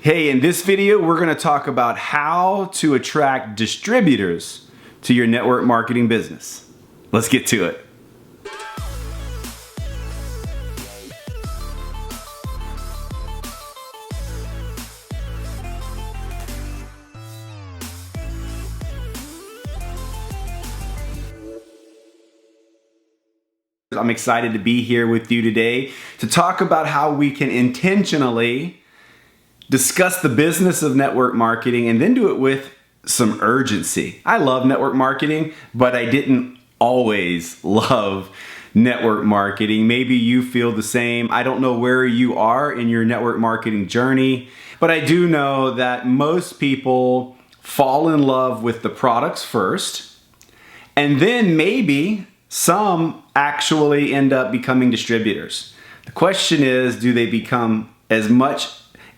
Hey, in this video, we're going to talk about how to attract distributors to your network marketing business. Let's get to it. I'm excited to be here with you today to talk about how we can intentionally discuss the business of network marketing and then do it with some urgency. I love network marketing, but I didn't always love network marketing. Maybe you feel the same. I don't know where you are in your network marketing journey, but I do know that most people fall in love with the products first, and then maybe some actually end up becoming distributors. The question is, do they become as much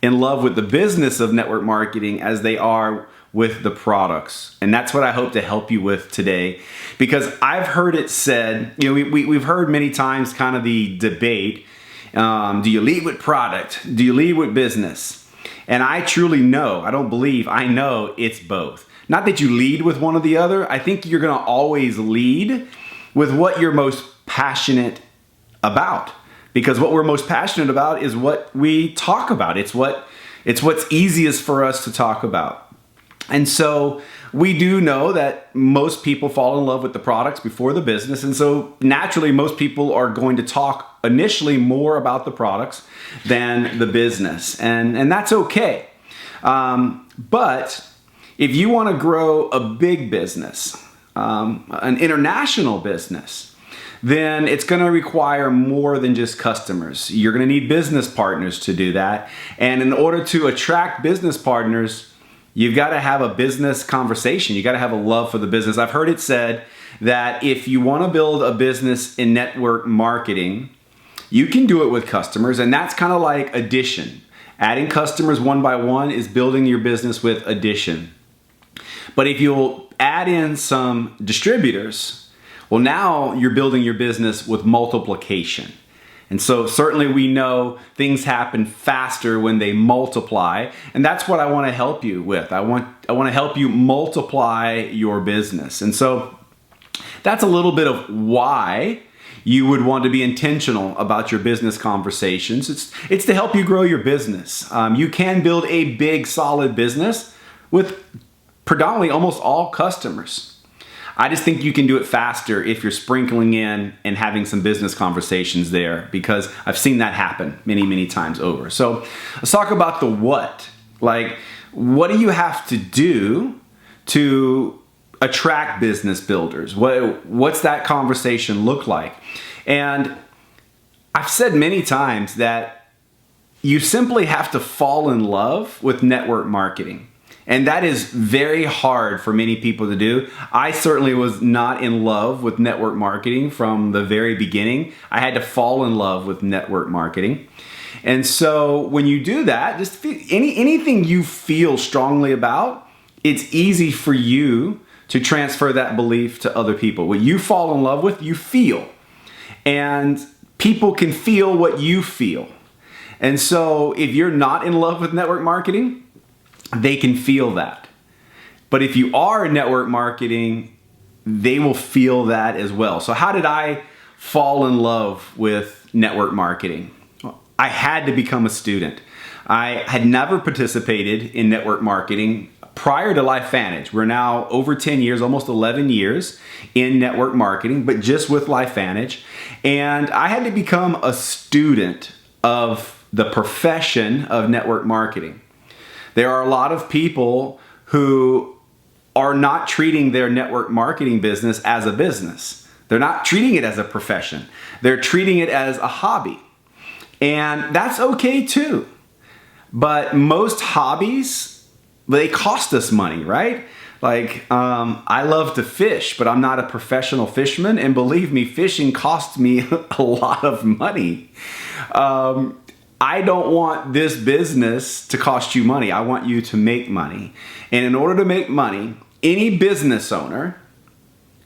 in love with the business of network marketing as they are with the products? And that's what I hope to help you with today, because I've heard it said, we've heard many times kind of the debate, do you lead with product? Do you lead with business? And I truly know, I know it's both. Not that you lead with one or the other. I think you're gonna always lead with what you're most passionate about. Because what we're most passionate about is what we talk about. It's what's easiest for us to talk about. And so we do know that most people fall in love with the products before the business. And so naturally, most people are going to talk initially more about the products than the business. And that's okay. But if you want to grow a big business, an international business, then it's going to require more than just customers. You're going to need business partners to do that. And in order to attract business partners, you've got to have a business conversation. You got to have a love for the business. I've heard it said that if you want to build a business in network marketing, you can do it with customers, and that's kind of like addition. Adding customers one by one is building your business with addition. But if you'll add in some distributors, well, now you're building your business with multiplication. And so certainly we know things happen faster when they multiply, and that's what I want to help you with. I want to help you multiply your business. And so that's a little bit of why you would want to be intentional about your business conversations. It's to help you grow your business. You can build a big, solid business with predominantly almost all customers. I just think you can do it faster if you're sprinkling in and having some business conversations there, because I've seen that happen many, many times over. So let's talk about the what. Like, what do you have to do to attract business builders? What's that conversation look like? And I've said many times that you simply have to fall in love with network marketing. And that is very hard for many people to do. I certainly was not in love with network marketing from the very beginning. I had to fall in love with network marketing. And so when you do that, just anything you feel strongly about, it's easy for you to transfer that belief to other people. What you fall in love with, you feel. And people can feel what you feel. And so if you're not in love with network marketing, they can feel that. But if you are in network marketing, they will feel that as well. So how did I fall in love with network marketing? Well, I had to become a student. I had never participated in network marketing prior to LifeVantage. We're now over 10 years, almost 11 years in network marketing, but just with LifeVantage. And I had to become a student of the profession of network marketing. There are a lot of people who are not treating their network marketing business as a business. They're not treating it as a profession. They're treating it as a hobby. And that's okay too. But most hobbies, they cost us money, right? Like, I love to fish, but I'm not a professional fisherman. And believe me, fishing costs me a lot of money. I don't want this business to cost you money. I want you to make money. And in order to make money, any business owner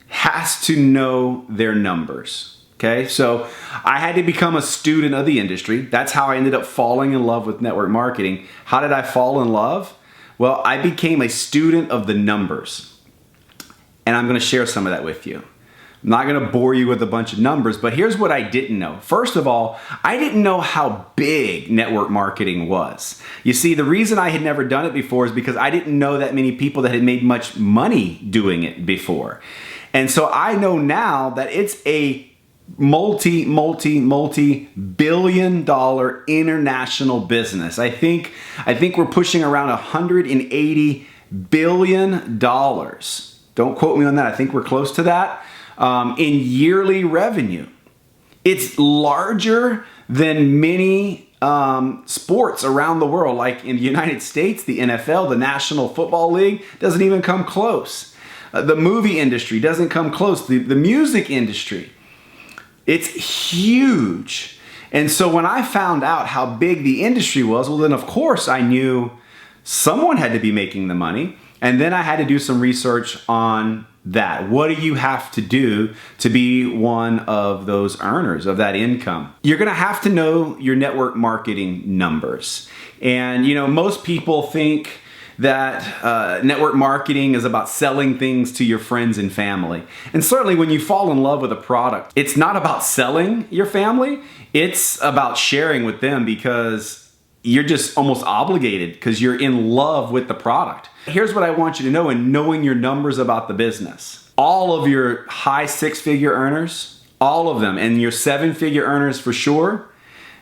has to know their numbers. Okay, so I had to become a student of the industry. That's how I ended up falling in love with network marketing. How did I fall in love? Well, I became a student of the numbers. And I'm gonna share some of that with you. I'm not gonna bore you with a bunch of numbers, but here's what I didn't know. First of all, I didn't know how big network marketing was. You see, the reason I had never done it before is because I didn't know that many people that had made much money doing it before. And so I know now that it's a multi-billion-dollar international business. I think we're pushing around $180 billion. Don't quote me on that. I think we're close to that in yearly revenue. It's larger than many sports around the world. Like in the United States, the NFL, the National Football League, doesn't even come close. The movie industry doesn't come close. The music industry. It's huge. And so when I found out how big the industry was, well, then of course I knew someone had to be making the money. And then I had to do some research on that. What do you have to do to be one of those earners of that income? You're gonna have to know your network marketing numbers. And you know, most people think that network marketing is about selling things to your friends and family. And certainly when you fall in love with a product, it's not about selling your family, it's about sharing with them because you're just almost obligated because you're in love with the product. Here's what I want you to know in knowing your numbers about the business. All of your high six-figure earners, all of them, and your seven-figure earners for sure,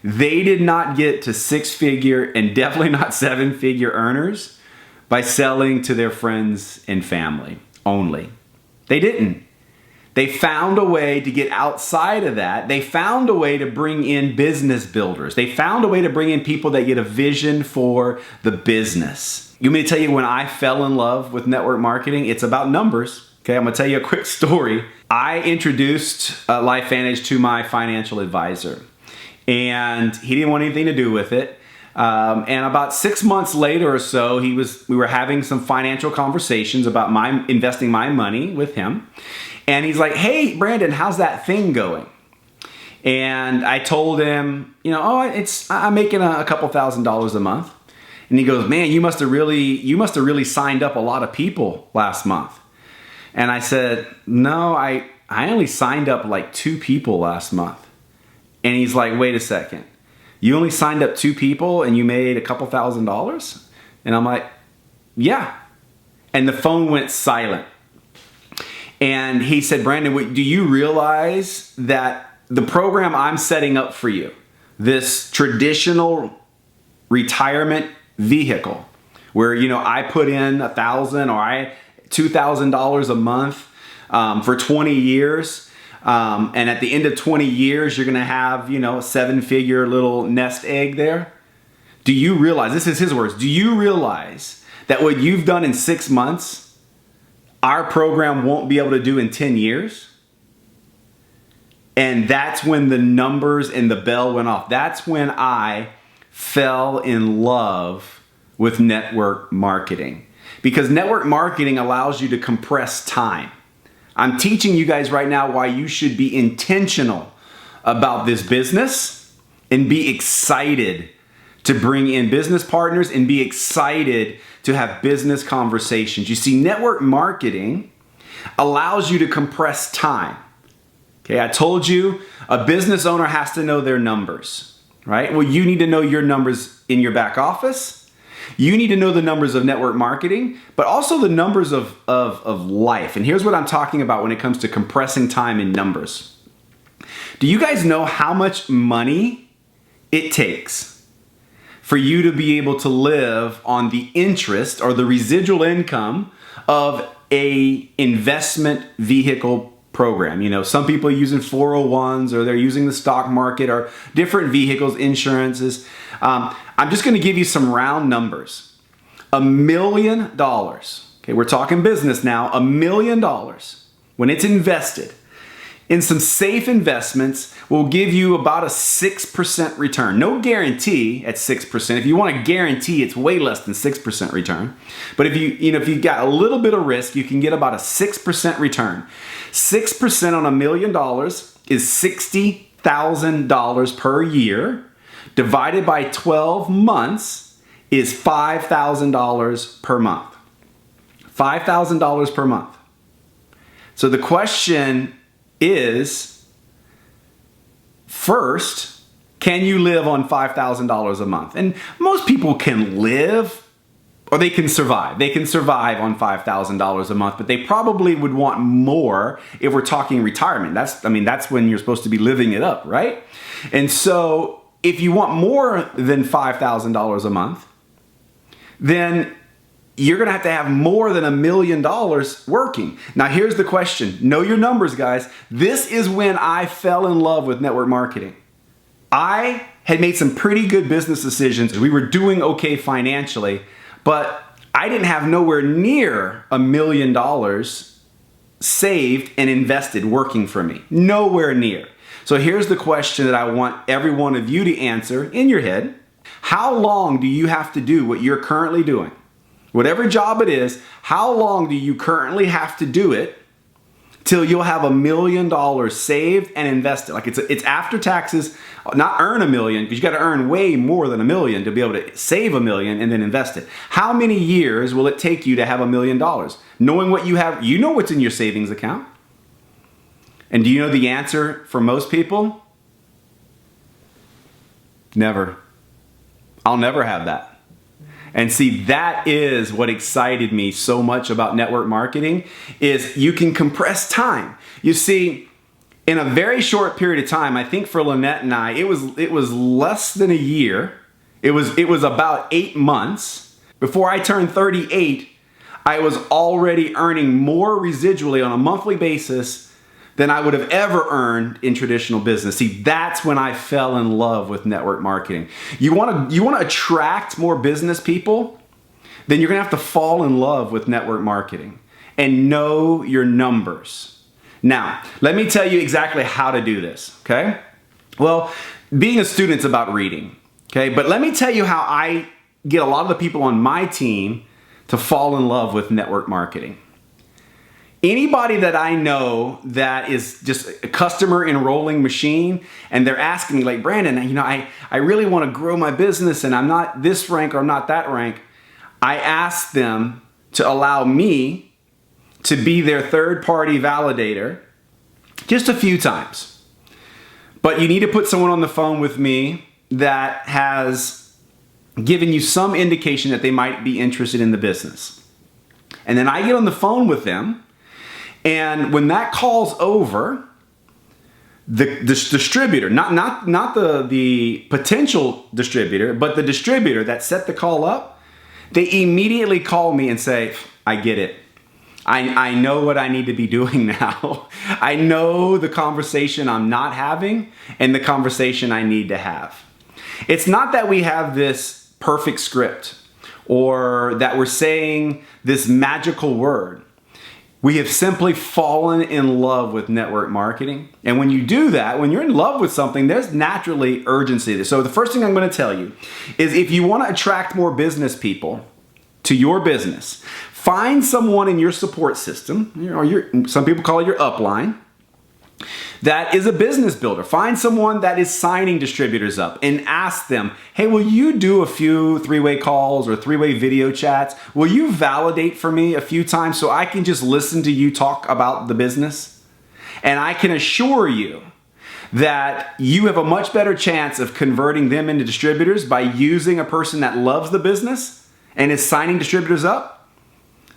they did not get to six-figure and definitely not seven-figure earners by selling to their friends and family only. They didn't. They found a way to get outside of that. They found a way to bring in business builders. They found a way to bring in people that get a vision for the business. You want me to tell you when I fell in love with network marketing? It's about numbers. Okay, I'm gonna tell you a quick story. I introduced LifeVantage to my financial advisor, and he didn't want anything to do with it. And about 6 months later or so, we were having some financial conversations about investing my money with him. And he's like, "Hey, Brandon, how's that thing going?" And I told him, you know, I'm making a couple $1,000s a month. And he goes, "Man, you must have really signed up a lot of people last month." And I said, "No, I only signed up like 2 people last month." And he's like, "Wait a second. You only signed up 2 people and you made a couple $1,000s?" And I'm like, "Yeah." And the phone went silent. And he said, "Brandon, do you realize that the program I'm setting up for you, this traditional retirement vehicle where, you know, I put in $1,000 or $2,000 a month for 20 years, and at the end of 20 years, you're gonna have, you know, a 7-figure little nest egg there. Do you realize," this is his words, "do you realize that what you've done in 6 months, our program won't be able to do in 10 years? And that's when the numbers and the bell went off. That's when I fell in love with network marketing. Because network marketing allows you to compress time. I'm teaching you guys right now why you should be intentional about this business and be excited to bring in business partners and be excited to have business conversations. You see, network marketing allows you to compress time. Okay, I told you a business owner has to know their numbers, right? Well, you need to know your numbers in your back office. You need to know the numbers of network marketing, but also the numbers of life. And here's what I'm talking about when it comes to compressing time in numbers. Do you guys know how much money it takes for you to be able to live on the interest or the residual income of a investment vehicle program? You know, some people are using 401s or they're using the stock market or different vehicles, insurances. I'm just gonna give you some round numbers. $1 million, okay, we're talking business now, $1 million, when it's invested in some safe investments, will give you about a 6% return. No guarantee at 6%. If you want a guarantee, it's way less than 6% return. But if you've got a little bit of risk, you can get about a 6% return. 6% on $1 million is $60,000 per year, divided by 12 months is $5,000 per month. $5,000 per month. So the question is, first, can you live on $5,000 a month? And most people can live, or they can survive. They can survive on $5,000 a month, but they probably would want more if we're talking retirement. That's when you're supposed to be living it up, right? And so if you want more than $5,000 a month, then you're gonna have to have more than $1 million working. Now here's the question. Know your numbers, guys. This is when I fell in love with network marketing. I had made some pretty good business decisions. We were doing okay financially, but I didn't have nowhere near $1 million saved and invested working for me. Nowhere near. So here's the question that I want every one of you to answer in your head. How long do you have to do what you're currently doing? Whatever job it is, how long do you currently have to do it till you'll have $1 million saved and invested? Like it's after taxes, not earn $1 million, because you got to earn way more than $1 million to be able to save $1 million and then invest it. How many years will it take you to have $1 million? Knowing what you have, you know what's in your savings account. And do you know the answer for most people? Never. I'll never have that. And see, that is what excited me so much about network marketing, is you can compress time. You see, in a very short period of time, I think for Lynette and I, it was less than a year. It was about 8 months. Before I turned 38, I was already earning more residually on a monthly basis than I would have ever earned in traditional business. See, that's when I fell in love with network marketing. You want to attract more business people? Then you're gonna have to fall in love with network marketing and know your numbers. Now, let me tell you exactly how to do this, okay? Well, being a student's about reading, okay? But let me tell you how I get a lot of the people on my team to fall in love with network marketing. Anybody that I know that is just a customer enrolling machine and they're asking me like, Brandon, I really want to grow my business and I'm not this rank or I'm not that rank. I ask them to allow me to be their third-party validator just a few times. But you need to put someone on the phone with me that has given you some indication that they might be interested in the business. And then I get on the phone with them. And when that call's over, the distributor, not the potential distributor, but the distributor that set the call up, they immediately call me and say, I get it. I know what I need to be doing now. I know the conversation I'm not having and the conversation I need to have. It's not that we have this perfect script or that we're saying this magical word. We have simply fallen in love with network marketing. And when you do that, when you're in love with something, there's naturally urgency. So the first thing I'm going to tell you is if you want to attract more business people to your business, find someone in your support system, or some people call it your upline, that is a business builder. Find someone that is signing distributors up and ask them, hey, will you do a few three-way calls or three-way video chats? Will you validate for me a few times so I can just listen to you talk about the business? And I can assure you that you have a much better chance of converting them into distributors by using a person that loves the business and is signing distributors up.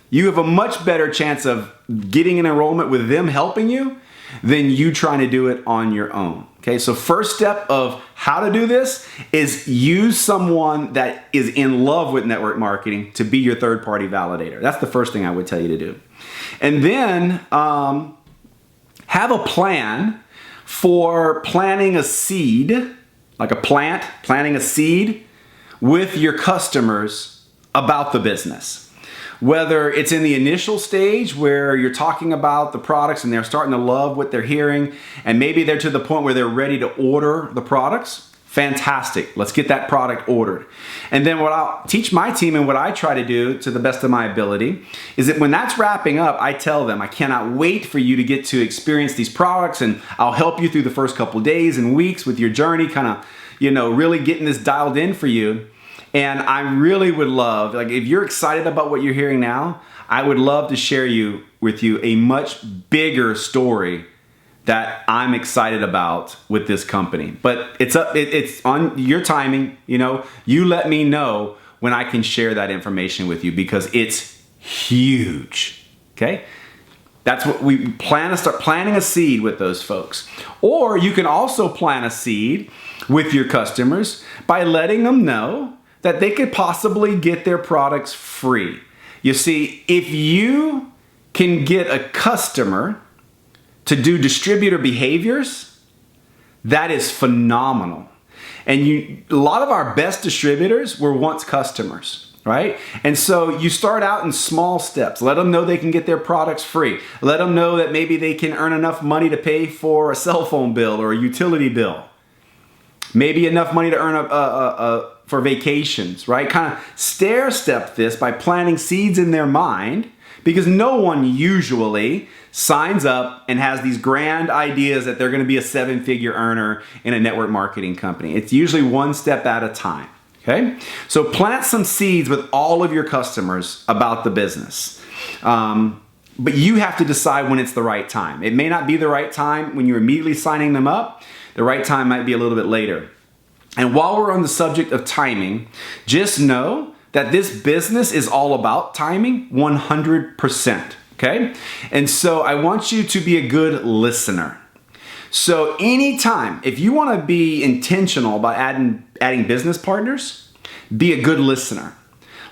You have a much better chance of getting an enrollment with them helping you than you trying to do it on your own. Okay, so first step of how to do this is use someone that is in love with network marketing to be your third-party validator. That's the first thing I would tell you to do. And then have a plan for planting a seed, like planting a seed with your customers about the business. Whether it's in the initial stage where you're talking about the products and they're starting to love what they're hearing, and maybe they're to the point where they're ready to order the products, Fantastic. Let's get that product ordered. And then what I'll teach my team and what I try to do to the best of my ability is that when that's wrapping up, I tell them, I cannot wait for you to get to experience these products, and I'll help you through the first couple days and weeks with your journey, kind of, really getting this dialed in for you. And I really would love, like, if you're excited about what you're hearing now, I would love to share with you a much bigger story that I'm excited about with this company. But it's on your timing. You let me know when I can share that information with you, because it's huge. Okay? That's what we plan to start planting a seed with those folks. Or you can also plant a seed with your customers by letting them know that they could possibly get their products free. You see, if you can get a customer to do distributor behaviors, that is phenomenal. And a lot of our best distributors were once customers, right? And so you start out in small steps. Let them know they can get their products free. Let them know that maybe they can earn enough money to pay for a cell phone bill or a utility bill. Maybe enough money to earn for vacations, right? Kind of stair step this by planting seeds in their mind, because no one usually signs up and has these grand ideas that they're going to be a 7-figure earner in a network marketing company. It's usually one step at a time, okay? So plant some seeds with all of your customers about the business. But you have to decide when it's the right time. It may not be the right time when you're immediately signing them up. The right time might be a little bit later. And while we're on the subject of timing, just know that this business is all about timing 100%, okay? And so I want you to be a good listener. So anytime, if you want to be intentional about adding business partners, be a good listener.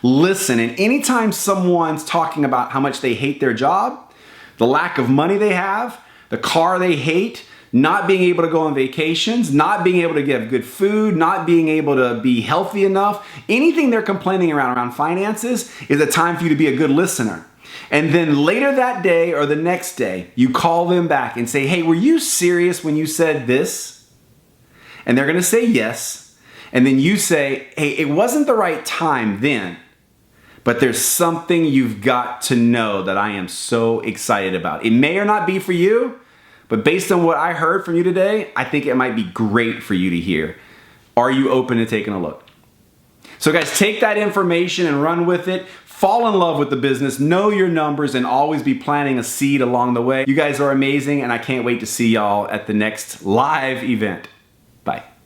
Listen, and anytime someone's talking about how much they hate their job, the lack of money they have, the car they hate, not being able to go on vacations, not being able to get good food, not being able to be healthy enough, anything they're complaining around finances is a time for you to be a good listener. And then later that day or the next day, you call them back and say, hey, were you serious when you said this? And they're gonna say yes. And then you say, hey, it wasn't the right time then, but there's something you've got to know that I am so excited about. It may or not be for you, but based on what I heard from you today, I think it might be great for you to hear. Are you open to taking a look? So guys, take that information and run with it. Fall in love with the business, know your numbers, and always be planting a seed along the way. You guys are amazing, and I can't wait to see y'all at the next live event. Bye.